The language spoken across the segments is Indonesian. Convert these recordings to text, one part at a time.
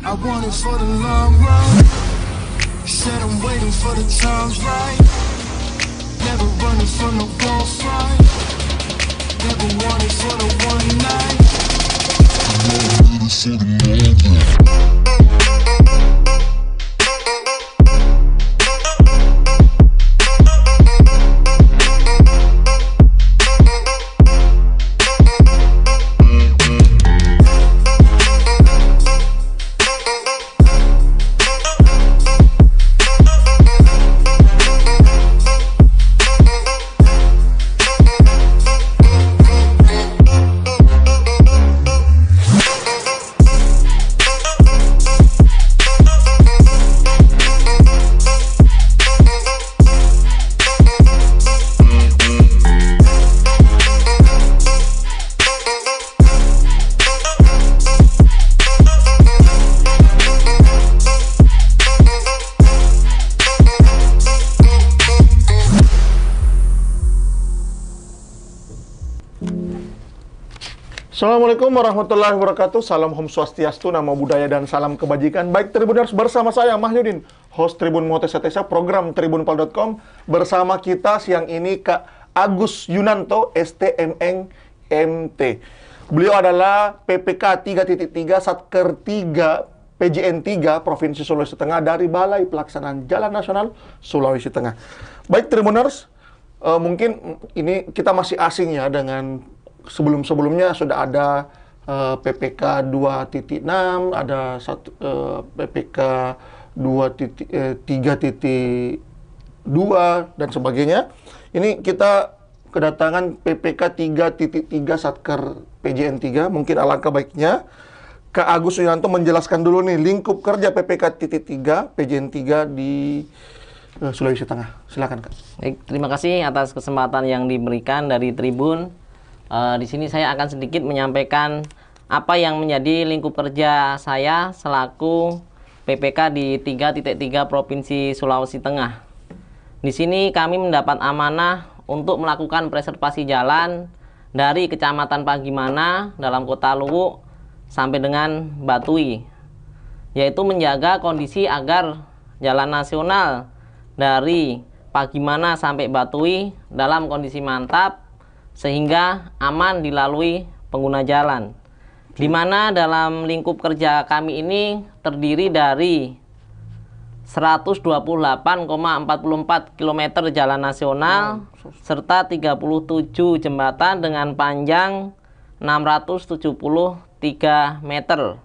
I want it for the long run. Said I'm waiting for the times right. Never running from no gunfight. Never want it for the one night. Assalamualaikum warahmatullahi wabarakatuh. Salam Om Swastiastu, Namo Buddhaya, dan salam kebajikan. Baik Tribuners, bersama saya Mahyudin, host Tribun Motesa program tribunpal.com. Bersama kita siang ini Kak Agus Yunanto, STMN MT. Beliau adalah PPK 3.3 Satker 3 PJN 3 Provinsi Sulawesi Tengah dari Balai Pelaksanaan Jalan Nasional Sulawesi Tengah. Baik Tribuners, mungkin ini kita masih asing ya dengan sebelumnya sudah ada PPK 2.6, ada PPK 3.2 dan sebagainya. Ini kita kedatangan PPK 3.3 Satker PJN 3. Mungkin alangkah baiknya Kak Agus Yunanto menjelaskan dulu nih lingkup kerja PPK 3 PJN 3 di Sulawesi Tengah. Silakan Kak. Baik, terima kasih atas kesempatan yang diberikan dari Tribun. Di sini saya akan sedikit menyampaikan apa yang menjadi lingkup kerja saya selaku PPK di 3.3 Provinsi Sulawesi Tengah. Di sini kami mendapat amanah untuk melakukan preservasi jalan dari Kecamatan Pagimana dalam Kota Luwu sampai dengan Batui, yaitu menjaga kondisi agar jalan nasional dari Pagimana sampai Batui dalam kondisi mantap sehingga aman dilalui pengguna jalan. Di mana dalam lingkup kerja kami ini terdiri dari 128,44 km jalan nasional serta 37 jembatan dengan panjang 673 meter.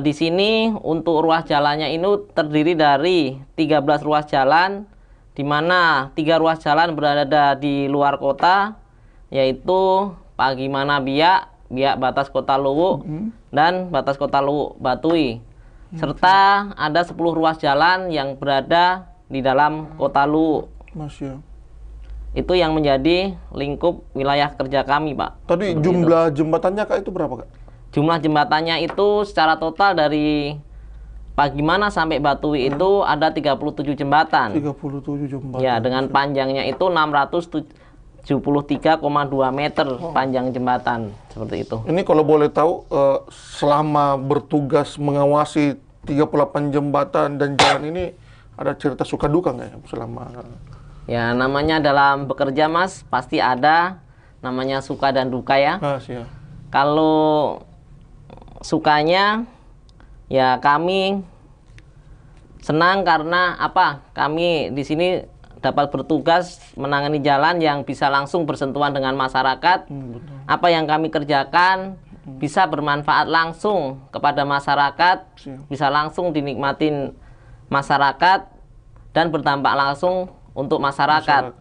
Di sini untuk ruas jalannya ini terdiri dari 13 ruas jalan, di mana 3 ruas jalan berada di luar kota, yaitu Pagimana Biak batas Kota Luwu dan batas Kota Luwu Batui, serta ada 10 ruas jalan yang berada di dalam Kota Luwu. Itu yang menjadi lingkup wilayah kerja kami, Pak. Tadi jumlah jembatannya Kak itu berapa Kak? Jumlah jembatannya itu secara total dari Pagimana sampai Batui itu ada 37 jembatan. 37 jembatan. Ya, dengan panjangnya itu 673,2 meter panjang jembatan, seperti itu. Ini kalau boleh tahu, selama bertugas mengawasi 38 jembatan dan jalan ini, ada cerita suka duka nggak ya selama? Ya, namanya dalam bekerja Mas, pasti ada namanya suka dan duka ya. Ya. Kalau sukanya, ya kami senang karena apa? Kami di sini dapat bertugas menangani jalan yang bisa langsung bersentuhan dengan masyarakat. Apa yang kami kerjakan bisa bermanfaat langsung kepada masyarakat, bisa langsung dinikmatin masyarakat dan berdampak langsung untuk masyarakat.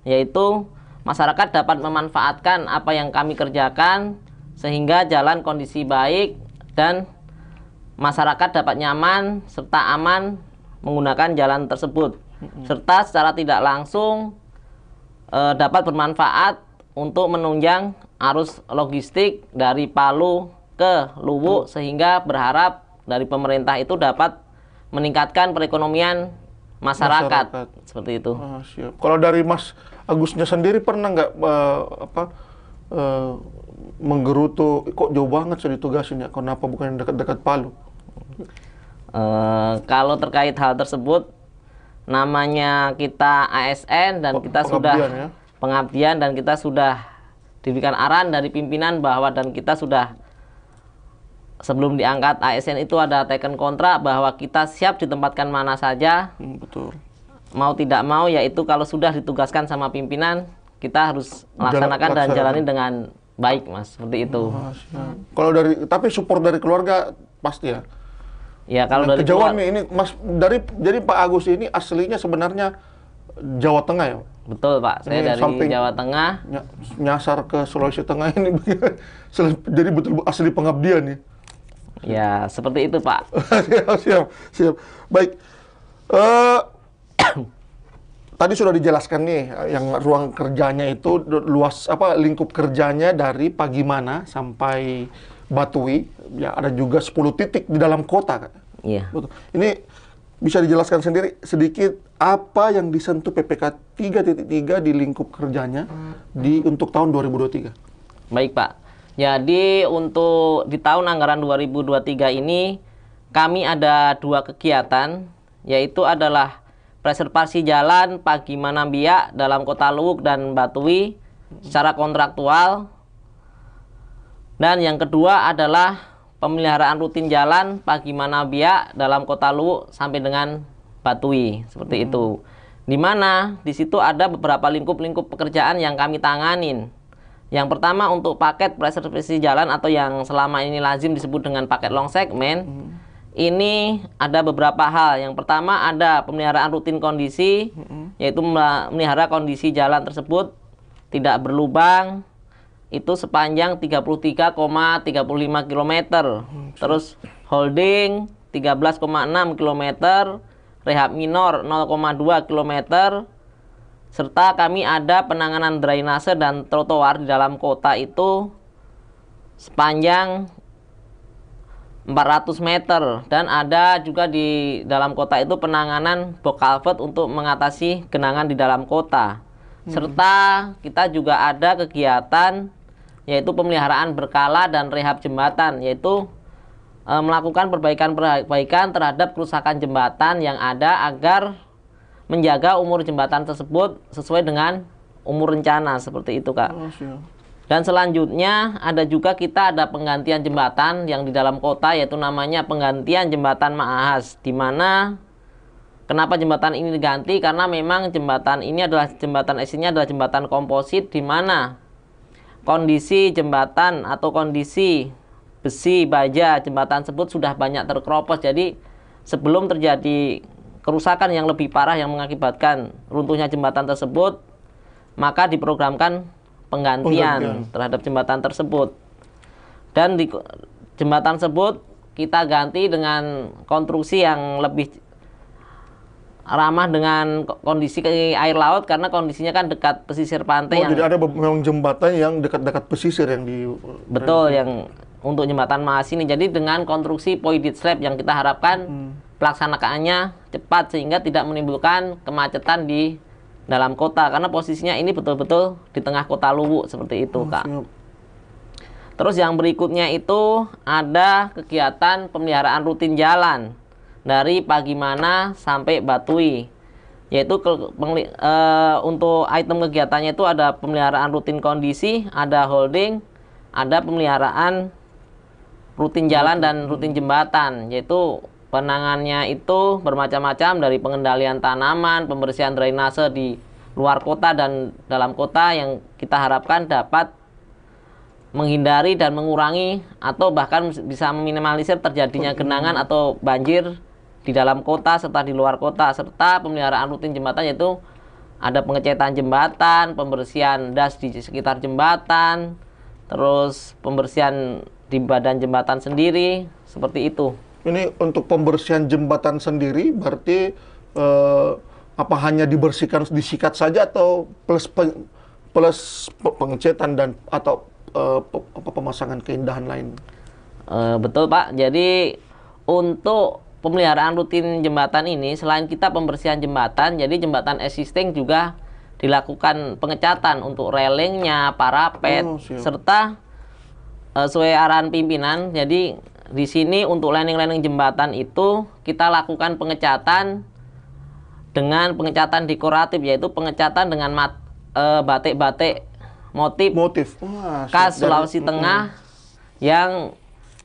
Yaitu masyarakat dapat memanfaatkan apa yang kami kerjakan sehingga jalan kondisi baik dan masyarakat dapat nyaman serta aman menggunakan jalan tersebut. Serta secara tidak langsung dapat bermanfaat untuk menunjang arus logistik dari Palu ke Luwu, sehingga berharap dari pemerintah itu dapat meningkatkan perekonomian masyarakat. Seperti itu. Siap. Kalau dari Mas Agusnya sendiri pernah nggak menggerutu, kok jauh banget saya ditugasin ya, kenapa bukan dekat-dekat Palu? Kalau terkait hal tersebut, namanya kita ASN dan kita sudah Pengabdian, ya. pengabdian dan kita sudah diberikan arahan dari pimpinan bahwa dan kita sudah sebelum diangkat ASN itu ada teken kontrak bahwa kita siap ditempatkan mana saja, Betul. mau tidak mau, yaitu kalau sudah ditugaskan sama pimpinan kita harus melaksanakan dan jalani dengan baik, Mas, seperti itu. Kalau tapi support dari keluarga pasti ya. Ya kalau dari Kejauhan nih ini Mas, jadi Pak Agus ini aslinya sebenarnya Jawa Tengah ya. Betul, Pak, saya Ini dari samping Jawa Tengah. Nyasar ke Sulawesi Tengah ini jadi betul asli pengabdian ya. Ya seperti itu, Pak. siap. Baik. Tadi sudah dijelaskan nih yang ruang kerjanya itu luas lingkup kerjanya dari Pagimana sampai Batui. Ya ada juga 10 titik di dalam kota, Kak. Iya. Betul. Ini bisa dijelaskan sendiri sedikit apa yang disentuh PPK 3.3 di lingkup kerjanya untuk tahun 2023. Baik, Pak. Jadi untuk di tahun anggaran 2023 ini kami ada 2 kegiatan, yaitu adalah preservasi jalan Pagimana Biak dalam Kota Luwuk dan Batui secara kontraktual. Dan yang kedua adalah pemeliharaan rutin jalan Pagimana Biak dalam Kota Luwuk sampai dengan Batui, seperti itu. Di mana di situ ada beberapa lingkup-lingkup pekerjaan yang kami tanganin. Yang pertama untuk paket preservasi jalan atau yang selama ini lazim disebut dengan paket long segment. Ini ada beberapa hal. Yang pertama ada pemeliharaan rutin kondisi, yaitu memelihara kondisi jalan tersebut tidak berlubang, itu sepanjang 33,35 km. Terus holding 13,6 km, rehab minor 0,2 km, serta kami ada penanganan drainase dan trotoar di dalam kota itu sepanjang 400 meter. Dan ada juga di dalam kota itu penanganan box culvert untuk mengatasi genangan di dalam kota. Serta kita juga ada kegiatan yaitu pemeliharaan berkala dan rehab jembatan, yaitu melakukan perbaikan terhadap kerusakan jembatan yang ada agar menjaga umur jembatan tersebut sesuai dengan umur rencana, seperti itu, Kak. Dan selanjutnya ada juga kita ada penggantian jembatan yang di dalam kota, yaitu namanya penggantian jembatan Maahas. Di mana kenapa jembatan ini diganti? Karena memang jembatan ini adalah jembatan aslinya adalah jembatan komposit, di mana kondisi jembatan atau kondisi besi baja jembatan tersebut sudah banyak terkeropos. Jadi sebelum terjadi kerusakan yang lebih parah yang mengakibatkan runtuhnya jembatan tersebut, maka diprogramkan penggantian terhadap jembatan tersebut. Dan di jembatan tersebut kita ganti dengan konstruksi yang lebih ramah dengan kondisi air laut, karena kondisinya kan dekat pesisir pantai. Jadi ada memang jembatan yang dekat-dekat pesisir yang di... Betul, yang untuk jembatan Maas ini. Jadi dengan konstruksi poided slab yang kita harapkan pelaksanaannya cepat sehingga tidak menimbulkan kemacetan di dalam kota, karena posisinya ini betul-betul di tengah kota Luwuk, seperti itu, Kak. Terus yang berikutnya itu ada kegiatan pemeliharaan rutin jalan dari Pagimana sampai Batui, yaitu untuk item kegiatannya itu ada pemeliharaan rutin kondisi, ada holding, ada pemeliharaan rutin jalan dan rutin jembatan, yaitu penanganannya itu bermacam-macam, dari pengendalian tanaman, pembersihan drainase di luar kota dan dalam kota, yang kita harapkan dapat menghindari dan mengurangi atau bahkan bisa meminimalisir terjadinya genangan atau banjir di dalam kota serta di luar kota. Serta pemeliharaan rutin jembatan, yaitu ada pengecetan jembatan, pembersihan das di sekitar jembatan, terus pembersihan di badan jembatan sendiri, seperti itu. Ini untuk pembersihan jembatan sendiri berarti apa hanya dibersihkan, disikat saja, atau plus pengecetan dan atau pemasangan keindahan lain? Betul, Pak. Jadi untuk pemeliharaan rutin jembatan ini, selain kita pembersihan jembatan, jadi jembatan existing juga dilakukan pengecatan untuk railingnya, parapet, serta sesuai arahan pimpinan. Jadi di sini untuk lining-lining jembatan itu kita lakukan pengecatan dengan pengecatan dekoratif, yaitu pengecatan dengan batik-batik motif Wah, khas siap. Sulawesi Tengah yang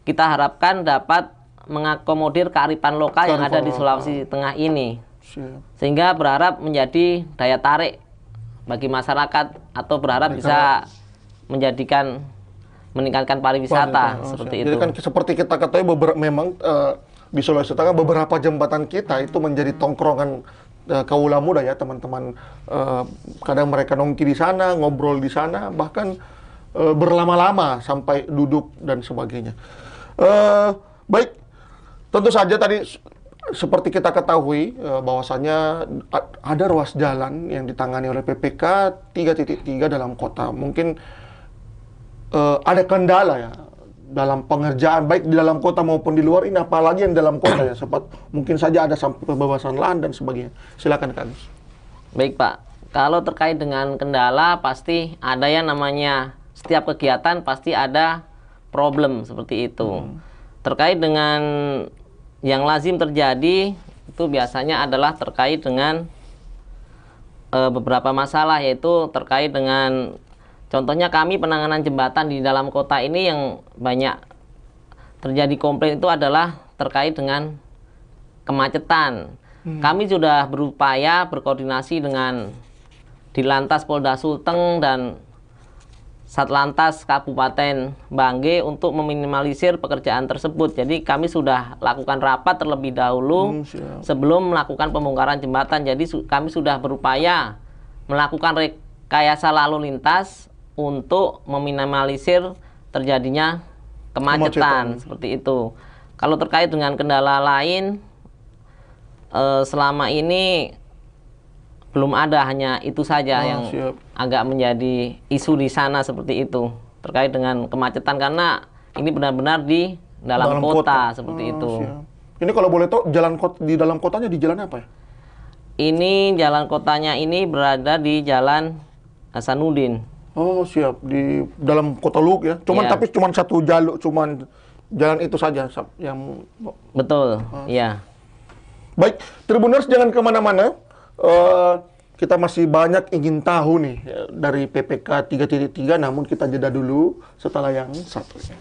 kita harapkan dapat mengakomodir kearifan lokal yang ada di Sulawesi Tengah ini. Siap. Sehingga berharap menjadi daya tarik bagi masyarakat atau berharap bisa meningkatkan pariwisata seperti Jadi itu. kan seperti kita ketahui memang di Sulawesi Tengah beberapa jembatan kita itu menjadi tongkrongan kaula muda ya, teman-teman. Kadang mereka nongki di sana, ngobrol di sana, bahkan berlama-lama sampai duduk dan sebagainya. Baik, tentu saja tadi seperti kita ketahui bahwasanya ada ruas jalan yang ditangani oleh PPK 3.3 dalam kota. Mungkin ada kendala ya dalam pengerjaan baik di dalam kota maupun di luar ini, apalagi yang dalam kota ya, sempat mungkin saja ada sampai pembebasan lahan dan sebagainya. Silakan Kak Agus. Baik Pak, kalau terkait dengan kendala pasti ada yang namanya setiap kegiatan pasti ada problem seperti itu. Terkait dengan yang lazim terjadi itu biasanya adalah terkait dengan beberapa masalah, yaitu terkait dengan contohnya kami penanganan jembatan di dalam kota ini yang banyak terjadi komplain itu adalah terkait dengan kemacetan. Kami sudah berupaya berkoordinasi dengan Ditlantas Polda Sulteng dan Satlantas Kabupaten Bangge untuk meminimalisir pekerjaan tersebut. Jadi kami sudah lakukan rapat terlebih dahulu sebelum melakukan pembongkaran jembatan. Jadi kami sudah berupaya melakukan rekayasa lalu lintas untuk meminimalisir terjadinya kemacetan seperti itu. Kalau terkait dengan kendala lain, selama ini belum ada, hanya itu saja yang agak menjadi isu di sana seperti itu terkait dengan kemacetan, karena ini benar-benar di dalam kota seperti itu. Ini kalau boleh tahu jalan di dalam kotanya di jalan apa ya? Ini jalan kotanya ini berada di Jalan Hasanuddin. Oh siap, di dalam kota Luhuk ya. Tapi cuman satu jalur, cuman jalan itu saja yang betul. Iya. Baik, Tribuners jangan kemana-mana. Kita masih banyak ingin tahu nih dari PPK 3.3, namun kita jeda dulu setelah yang satu ini.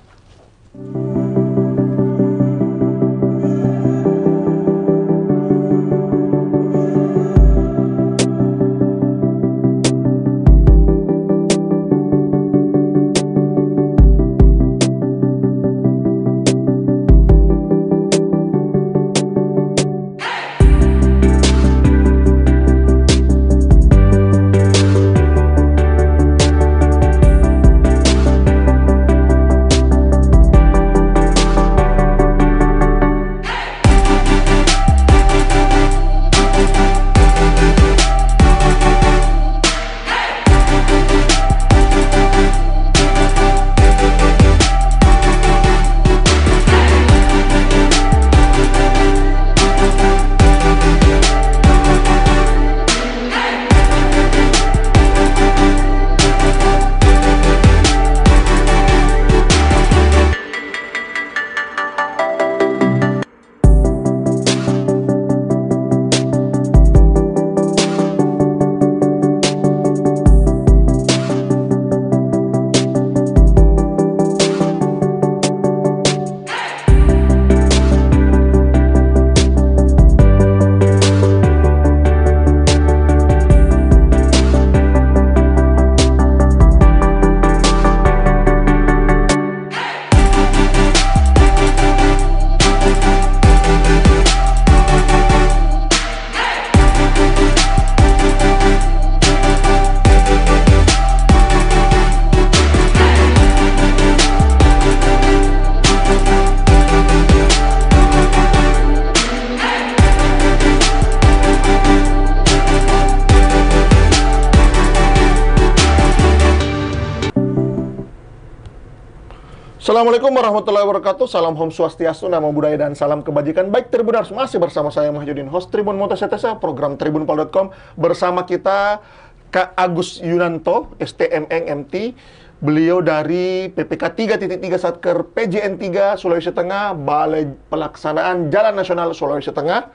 Assalamualaikum warahmatullahi wabarakatuh. Salam Om Swastiastu, Namo Buddhaya dan salam kebajikan. Baik Tribuners, masih bersama saya Mahyudin, host Tribun Motosetesa, program tribunpal.com. Bersama kita Kak Agus Yunanto, STMN MT. Beliau dari PPK 3.3 Satker PJN 3 Sulawesi Tengah, Balai Pelaksanaan Jalan Nasional Sulawesi Tengah.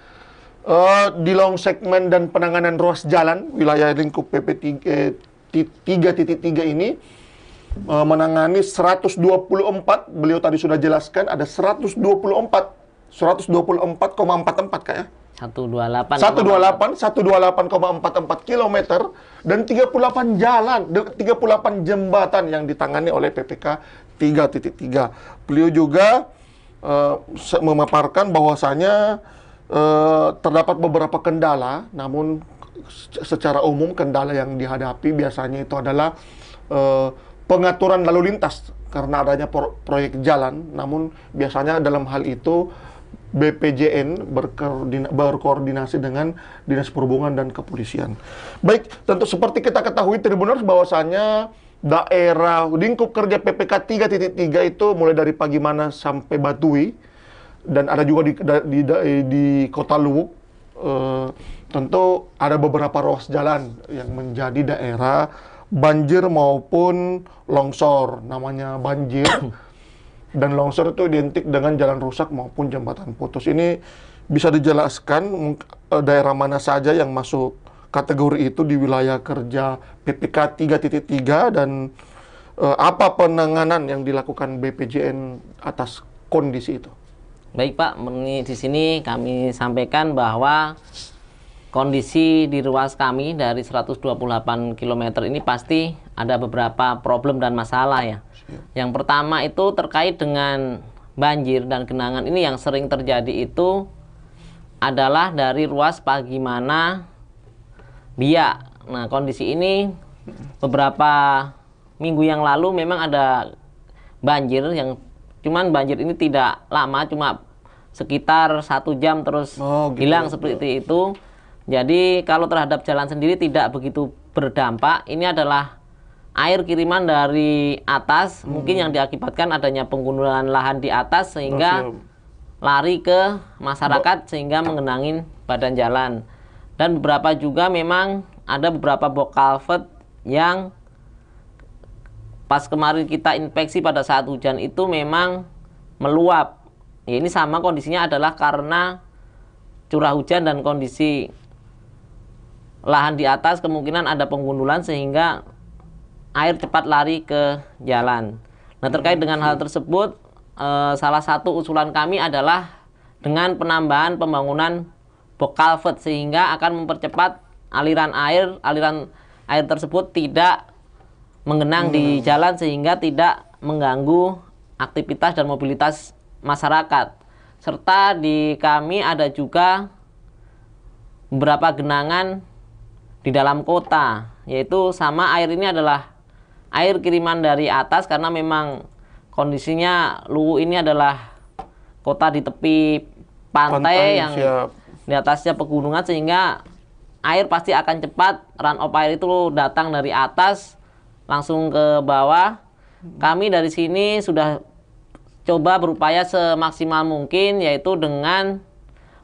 Di long segmen dan penanganan ruas jalan wilayah lingkup PP 3.3 ini menangani 124. Beliau tadi sudah jelaskan ada 124,44 Kak ya. 128,44 kilometer dan 38 jalan, 38 jembatan yang ditangani oleh PPK 3.3. Beliau juga memaparkan bahwasanya terdapat beberapa kendala, namun secara umum kendala yang dihadapi biasanya itu adalah pengaturan lalu lintas karena adanya proyek jalan. Namun biasanya dalam hal itu BPJN berkoordinasi dengan Dinas Perhubungan dan Kepolisian. Baik, tentu seperti kita ketahui Tribuners bahwasanya daerah lingkup kerja PPK 3.3 itu mulai dari Pagimana sampai Batui dan ada juga di Kota Luwuk. Tentu ada beberapa ruas jalan yang menjadi daerah banjir maupun longsor. Namanya banjir dan longsor itu identik dengan jalan rusak maupun jembatan putus. Ini bisa dijelaskan daerah mana saja yang masuk kategori itu di wilayah kerja PPK 3.3 dan apa penanganan yang dilakukan BPJN atas kondisi itu? Baik Pak, di sini kami sampaikan bahwa kondisi di ruas kami dari 128 km ini pasti ada beberapa problem dan masalah ya. Yang pertama itu terkait dengan banjir dan genangan ini yang sering terjadi itu adalah dari ruas Pagimana Biak. Nah, kondisi ini beberapa minggu yang lalu memang ada banjir yang cuman banjir ini tidak lama, cuma sekitar 1 jam terus hilang seperti itu. Jadi kalau terhadap jalan sendiri tidak begitu berdampak. Ini adalah air kiriman dari atas, mungkin yang diakibatkan adanya penggundulan lahan di atas sehingga lari ke masyarakat sehingga mengenangi badan jalan. Dan beberapa juga memang ada beberapa box culvert yang pas kemarin kita inspeksi pada saat hujan itu memang meluap. Ya, ini sama kondisinya adalah karena curah hujan dan kondisi lahan di atas kemungkinan ada penggundulan sehingga air cepat lari ke jalan. Nah, terkait dengan hal tersebut, salah satu usulan kami adalah dengan penambahan pembangunan box culvert sehingga akan mempercepat aliran air tersebut tidak mengenang di jalan sehingga tidak mengganggu aktivitas dan mobilitas masyarakat. Serta di kami ada juga beberapa genangan di dalam kota, yaitu sama air ini adalah air kiriman dari atas karena memang kondisinya Luwu ini adalah kota di tepi pantai yang di atasnya pegunungan sehingga air pasti akan cepat, run of air itu datang dari atas langsung ke bawah. Kami dari sini sudah coba berupaya semaksimal mungkin yaitu dengan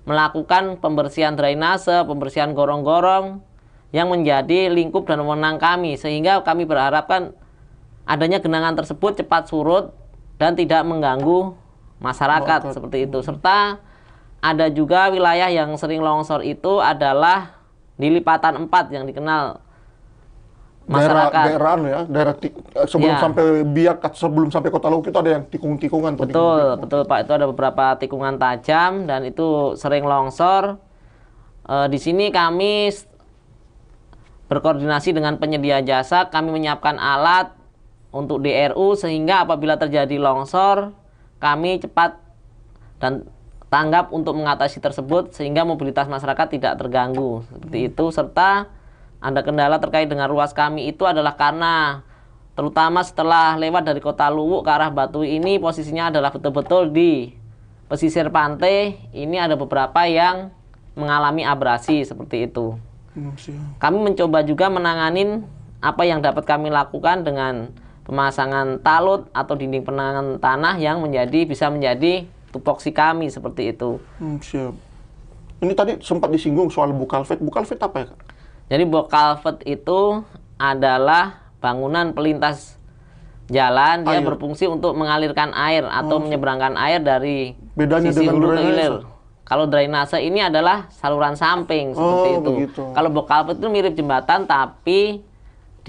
melakukan pembersihan drainase, pembersihan gorong-gorong yang menjadi lingkup dan wewenang kami sehingga kami berharapkan adanya genangan tersebut cepat surut dan tidak mengganggu masyarakat seperti itu. Serta ada juga wilayah yang sering longsor itu adalah di Lipatan 4 yang dikenal masyarakat. Daerah sebelum sampai Biak, sebelum sampai Kota Luwuk itu ada yang tikung-tikungan. Betul Pak, itu ada beberapa tikungan tajam dan itu sering longsor. Di sini kami berkoordinasi dengan penyedia jasa, kami menyiapkan alat untuk DRU sehingga apabila terjadi longsor kami cepat dan tanggap untuk mengatasi tersebut sehingga mobilitas masyarakat tidak terganggu seperti itu. Serta ada kendala terkait dengan ruas kami itu adalah karena terutama setelah lewat dari Kota Luwuk ke arah Batui ini posisinya adalah betul-betul di pesisir pantai. Ini ada beberapa yang mengalami abrasi seperti itu. Kami mencoba juga menanganin apa yang dapat kami lakukan dengan pemasangan talut atau dinding penanganan tanah yang bisa menjadi tupoksi kami seperti itu. Siap. Ini tadi sempat disinggung soal box culvert. Box culvert apa ya, Kak? Jadi box culvert itu adalah bangunan pelintas jalan, dia Air. berfungsi untuk mengalirkan air atau menyeberangkan air dari Bedanya sisi dengan hulu ke drainase? hilir. Kalau drainase ini adalah saluran samping seperti itu. Begitu. Kalau box culvert itu mirip jembatan tapi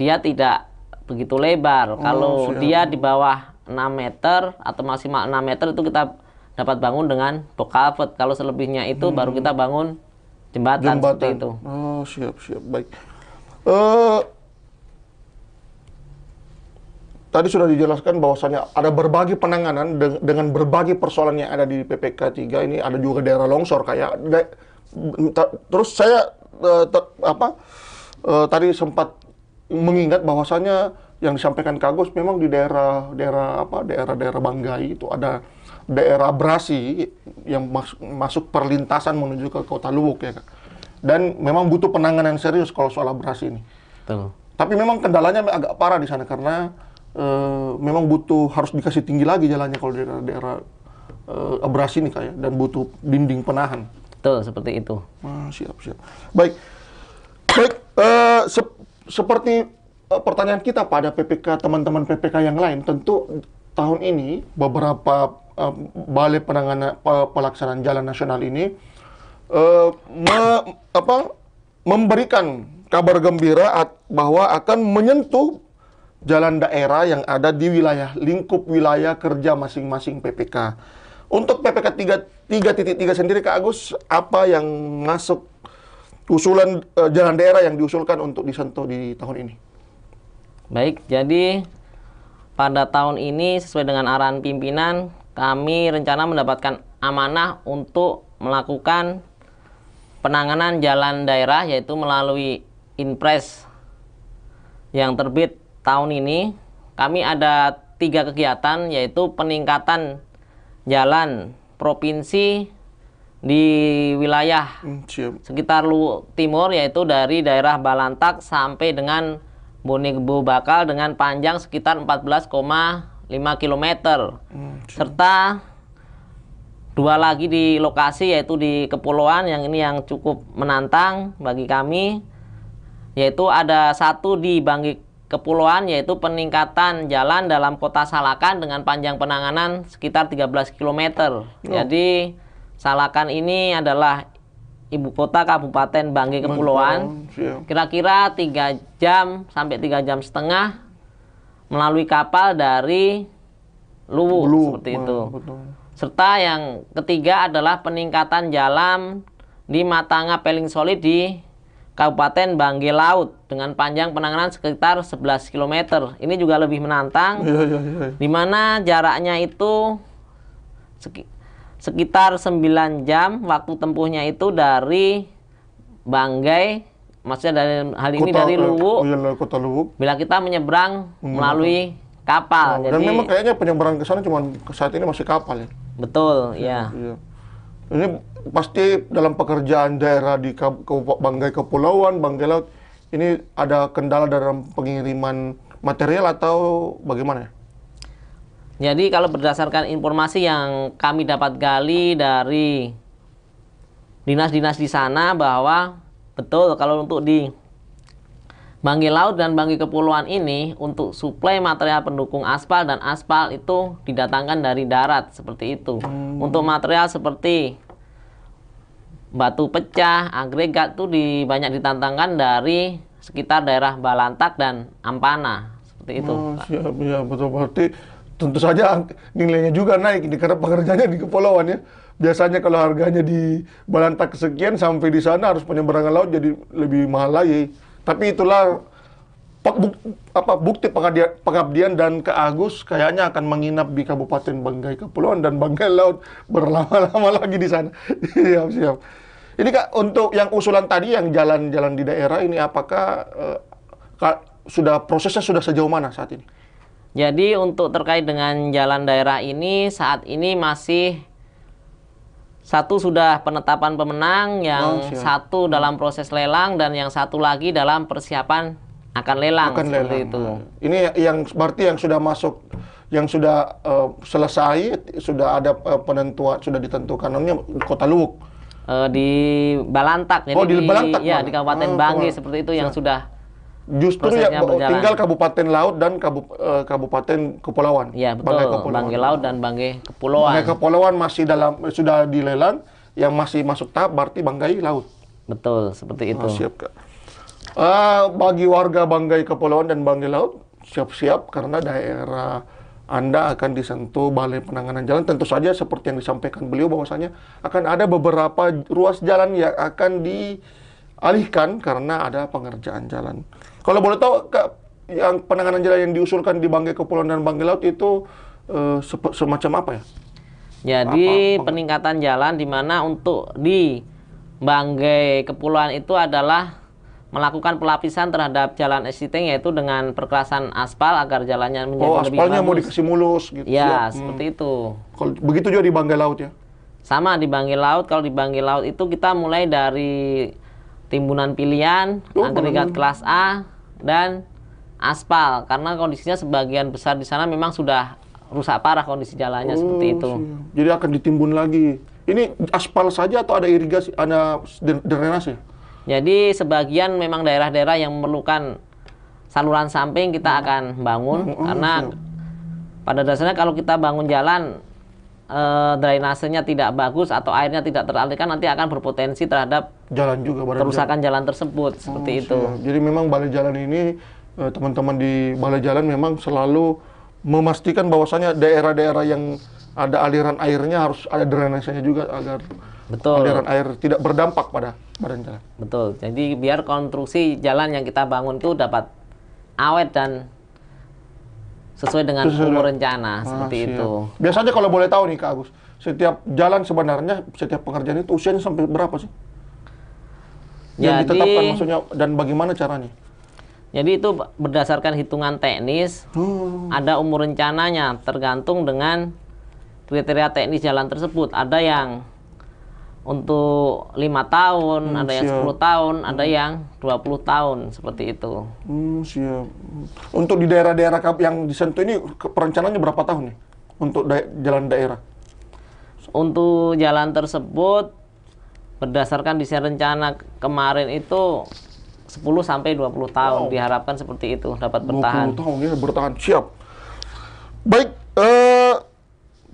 dia tidak begitu lebar. Kalau siap. dia di bawah 6 meter atau maksimal 6 meter itu kita dapat bangun dengan box culvert. Kalau selebihnya itu baru kita bangun jembatan seperti itu. Oh, siap, baik. Tadi sudah dijelaskan bahwasannya ada berbagai penanganan dengan berbagai persoalan yang ada di PPK 3. Ini ada juga daerah longsor kayak. Terus saya tadi sempat mengingat bahwasannya yang disampaikan Kak Agus memang di daerah Banggai itu ada daerah abrasi yang masuk perlintasan menuju ke Kota Luwuk ya Kak. Dan memang butuh penanganan serius kalau soal abrasi ini. Betul. Tapi memang kendalanya agak parah di sana karena memang harus dikasih tinggi lagi jalannya kalau daerah abrasi ini kayak dan butuh dinding penahan. Betul, seperti itu. Siap. Baik, seperti pertanyaan kita pada PPK teman-teman PPK yang lain, tentu tahun ini beberapa balai penanganan pelaksanaan jalan nasional ini memberikan kabar gembira bahwa akan menyentuh jalan daerah yang ada di lingkup wilayah kerja masing-masing PPK. Untuk PPK 3.3 sendiri Kak Agus, apa yang masuk usulan jalan daerah yang diusulkan untuk disentuh di tahun ini? Baik, jadi pada tahun ini sesuai dengan arahan pimpinan, kami rencana mendapatkan amanah untuk melakukan penanganan jalan daerah yaitu melalui Inpres yang terbit tahun ini. Kami ada 3 kegiatan yaitu peningkatan jalan provinsi di wilayah sekitar Luwuk Timur yaitu dari daerah Balantak sampai dengan Bonebu Bakal dengan panjang sekitar 14,5 km. Serta 2 lagi di lokasi yaitu di Kepulauan yang ini yang cukup menantang bagi kami, yaitu ada 1 di Banggai Kepulauan yaitu peningkatan jalan dalam kota Salakan dengan panjang penanganan sekitar 13 km. Jadi Salakan ini adalah ibu kota Kabupaten Banggai Kepulauan. Kira-kira 3 jam sampai 3 jam setengah melalui kapal dari Luwuk seperti itu. Serta yang ketiga adalah peningkatan jalan di Matanga Peling Solid di Kabupaten Banggai Laut dengan panjang penanganan sekitar 11 km. Ini juga lebih menantang, di mana jaraknya itu sekitar 9 jam waktu tempuhnya itu dari Banggai, maksudnya dari hal ini dari Luwuk. Kota Luwuk. Bila kita menyeberang melalui kapal. Dan memang kayaknya penyeberangan ke sana cuma saat ini masih kapal ya. Betul, ya. Ini pasti dalam pekerjaan daerah di Banggai Kepulauan, Banggai Laut, ini ada kendala dalam pengiriman material atau bagaimana? Jadi kalau berdasarkan informasi yang kami dapat gali dari dinas-dinas di sana bahwa betul kalau untuk di Banggai Laut dan Banggai Kepulauan ini untuk suplai material pendukung aspal dan aspal itu didatangkan dari darat seperti itu. Untuk material seperti batu pecah, agregat itu banyak ditantangkan dari sekitar daerah Balantak dan Ampana seperti itu. Siap, ya betul, berarti tentu saja nilainya juga naik ini karena pekerjaannya di kepulauan ya. Biasanya kalau harganya di Balantak sekian sampai di sana harus penyeberangan laut jadi lebih mahal lagi. Tapi itulah bukti pengabdian dan Kak Agus kayaknya akan menginap di Kabupaten Banggai Kepulauan dan Banggai Laut berlama-lama lagi di sana. Siap. Ini Kak, untuk yang usulan tadi yang jalan-jalan di daerah ini apakah prosesnya sudah sejauh mana saat ini? Jadi untuk terkait dengan jalan daerah ini saat ini masih satu sudah penetapan pemenang, yang satu dalam proses lelang dan yang satu lagi dalam persiapan akan lelang seperti itu. Ini yang berarti yang sudah masuk, yang sudah selesai, sudah ada penentuan, sudah ditentukan namanya Kota Luwuk. Di Balantak. Jadi di Balantak. Ya, di Kabupaten Banggai seperti itu yang sudah Justru ya prosesnya berjalan. tinggal Kabupaten Laut dan Kabupaten Kepulauan. Ya Banggai betul, Kepulauan. Banggai Laut dan Banggai Kepulauan. Banggai Kepulauan masih sudah dilelang, yang masih masuk tahap berarti Banggai Laut. Betul, seperti itu. Siap, Kak. Bagi warga Banggai Kepulauan dan Banggai Laut, siap-siap karena daerah Anda akan disentuh Balai Penanganan Jalan. Tentu saja seperti yang disampaikan beliau bahwasanya akan ada beberapa ruas jalan yang akan dialihkan karena ada pengerjaan jalan. Kalau boleh tahu, Kak, yang penanganan jalan yang diusulkan di Banggai Kepulauan dan Banggai Laut itu semacam apa ya? Jadi peningkatan jalan di mana untuk di Banggai Kepulauan itu adalah melakukan pelapisan terhadap jalan existing, yaitu dengan perkerasan aspal agar jalannya menjadi lebih aspalnya bagus. mau dikasih mulus gitu. Ya, Siap. seperti itu. Kalau begitu juga di Banggai Laut ya. Sama di Banggai Laut. Kalau di Banggai Laut itu kita mulai dari timbunan pilihan, agregat kelas A dan aspal, karena kondisinya sebagian besar di sana memang sudah rusak parah kondisi jalannya seperti itu. Siap. Jadi akan ditimbun lagi. Ini aspal saja atau ada irigasi, ada drainase? Jadi sebagian memang daerah-daerah yang memerlukan saluran samping kita akan bangun, karena pada dasarnya kalau kita bangun jalan drainasenya tidak bagus atau airnya tidak teralirkan, nanti akan berpotensi terhadap Jalan juga, kerusakan jalan tersebut seperti itu. siap. Jadi memang balai jalan ini, teman-teman di balai jalan memang selalu memastikan bahwasanya daerah-daerah yang ada aliran airnya harus ada drainasenya juga agar Betul. aliran air tidak berdampak pada badan jalan. Betul. Jadi biar konstruksi jalan yang kita bangun itu dapat awet dan sesuai dengan umur rencana seperti Siap. itu. Biasanya kalau boleh tahu nih Kak Agus, setiap jalan sebenarnya, setiap pengerjaan itu usianya sampai berapa sih? Yang ditetapkan maksudnya, dan bagaimana caranya? Jadi itu berdasarkan hitungan teknis, ada umur rencananya tergantung dengan kriteria teknis jalan tersebut. Ada yang untuk 5 tahun, ada yang 10 tahun, ada yang 20 tahun, seperti itu. Siap. Untuk di daerah-daerah yang disentuh ini, perencanaannya berapa tahun nih? Untuk jalan daerah? Untuk jalan tersebut, berdasarkan desain rencana kemarin itu 10-20 tahun. Diharapkan seperti itu, dapat bertahan. 20 tahun ya, bertahan. Siap. Baik,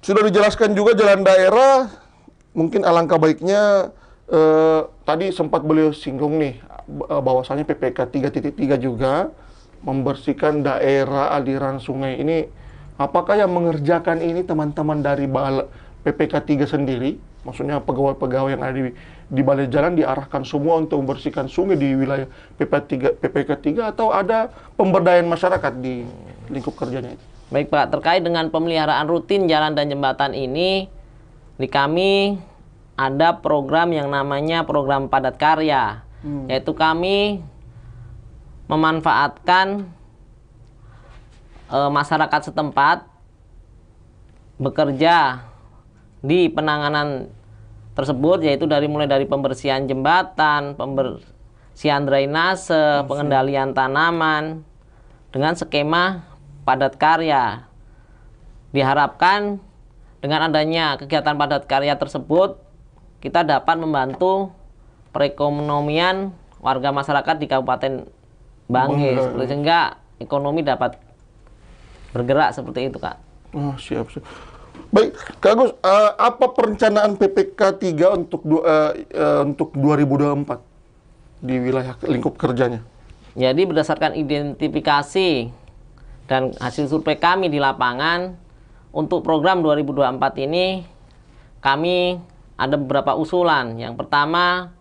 sudah dijelaskan juga jalan daerah. Mungkin alangkah baiknya, tadi sempat beliau singgung nih, bahwasanya PPK 3.3 juga membersihkan daerah aliran sungai ini. Apakah yang mengerjakan ini teman-teman dari PPK 3 sendiri? Maksudnya pegawai-pegawai yang ada di balai jalan diarahkan semua untuk membersihkan sungai di wilayah PPK 3 atau ada pemberdayaan masyarakat di lingkup kerjanya itu? Baik Pak, terkait dengan pemeliharaan rutin jalan dan jembatan ini, di kami ada program yang namanya program padat karya, yaitu kami memanfaatkan masyarakat setempat bekerja di penanganan tersebut, yaitu mulai dari pembersihan jembatan, pembersihan drainase, pengendalian tanaman dengan skema padat karya. Diharapkan dengan adanya kegiatan padat karya tersebut, kita dapat membantu perekonomian warga masyarakat di Kabupaten Banggai, sehingga ekonomi dapat bergerak seperti itu, Kak. Siap. Baik, Kak Agus, apa perencanaan PPK 3 untuk 2024 di wilayah lingkup kerjanya? Jadi berdasarkan identifikasi dan hasil survei kami di lapangan, untuk program 2024 ini kami ada beberapa usulan. Yang pertama,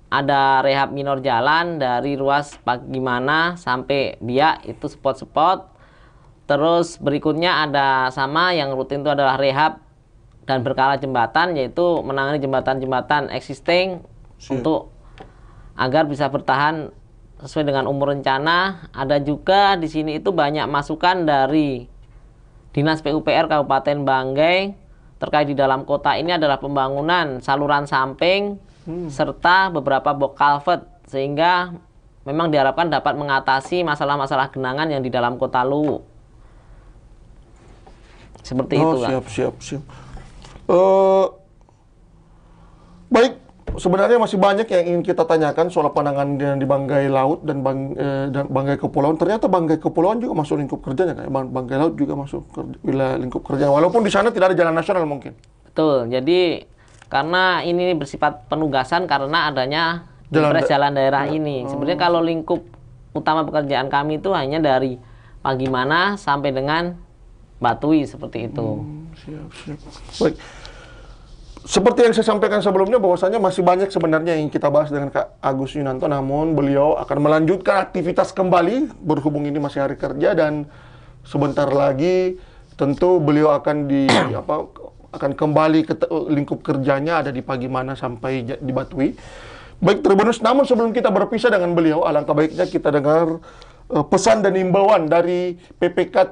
ada rehab minor jalan dari ruas Pagimana sampai Biak, itu spot-spot. Terus berikutnya ada sama yang rutin itu adalah rehab dan berkala jembatan, yaitu menangani jembatan-jembatan existing untuk agar bisa bertahan sesuai dengan umur rencana. Ada juga di sini itu banyak masukan dari Dinas PUPR Kabupaten Banggai terkait di dalam kota ini adalah pembangunan saluran samping serta beberapa box culvert, sehingga memang diharapkan dapat mengatasi masalah-masalah genangan yang di dalam kota Luwu. Seperti itu, Kak. Siap. Baik, sebenarnya masih banyak yang ingin kita tanyakan soal penanganan di banggai laut dan banggai kepulauan. Ternyata banggai kepulauan juga masuk lingkup kerjanya, kayak banggai laut juga masuk wilayah lingkup kerjanya. Walaupun di sana tidak ada jalan nasional mungkin. Betul. Jadi karena ini bersifat penugasan karena adanya jalan daerah ini. Sebenarnya kalau lingkup utama pekerjaan kami itu hanya dari Pagimana sampai dengan Batui seperti itu. Siap. Baik. Seperti yang saya sampaikan sebelumnya, bahwasanya masih banyak sebenarnya yang kita bahas dengan Kak Agus Yunanto, namun beliau akan melanjutkan aktivitas kembali, berhubung ini masih hari kerja, dan sebentar lagi tentu beliau akan akan kembali ke lingkup kerjanya, ada di Pagimana sampai di Batui. Baik Tribuners, namun sebelum kita berpisah dengan beliau, alangkah baiknya kita dengar pesan dan himbauan dari PPK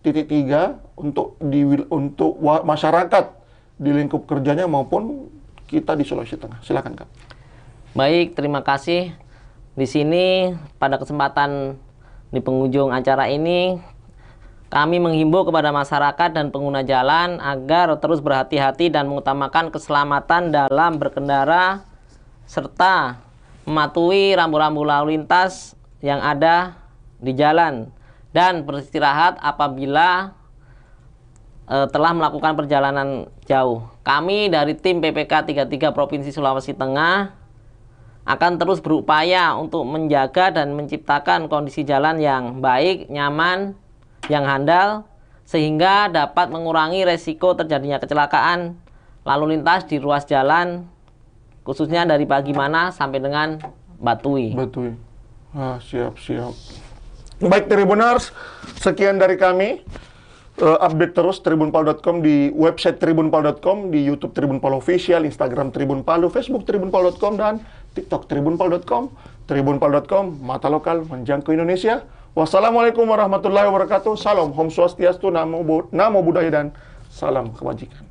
3.3 untuk masyarakat di lingkup kerjanya maupun kita di Sulawesi Tengah. Silakan, Kak. Baik, terima kasih. Di sini pada kesempatan di penghujung acara ini kami menghimbau kepada masyarakat dan pengguna jalan agar terus berhati-hati dan mengutamakan keselamatan dalam berkendara serta mematuhi rambu-rambu lalu lintas yang ada di jalan dan beristirahat apabila telah melakukan perjalanan jauh. Kami dari tim PPK 33 Provinsi Sulawesi Tengah akan terus berupaya untuk menjaga dan menciptakan kondisi jalan yang baik, nyaman, yang handal, sehingga dapat mengurangi resiko terjadinya kecelakaan lalu lintas di ruas jalan, khususnya dari Pagimana sampai dengan Batui. Siap. Baik Tribuners, sekian dari kami. Update terus tribunpal.com di website tribunpal.com, di YouTube Tribunpal Official, Instagram Tribunpal, Facebook Tribunpal.com, dan TikTok Tribunpal.com. Tribunpal.com, mata lokal menjangkau Indonesia. Wassalamualaikum warahmatullahi wabarakatuh. Salam Om Swastiastu, Namo Buddhaya, dan salam kebajikan.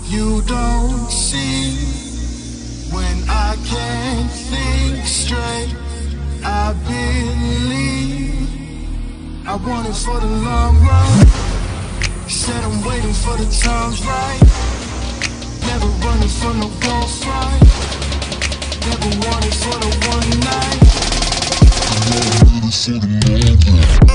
You don't see when I can't think straight. I believe I want it for the long run. Said I'm waiting for the times right. Never running from no gunfight. Never wanted for the one night. ready for the moment.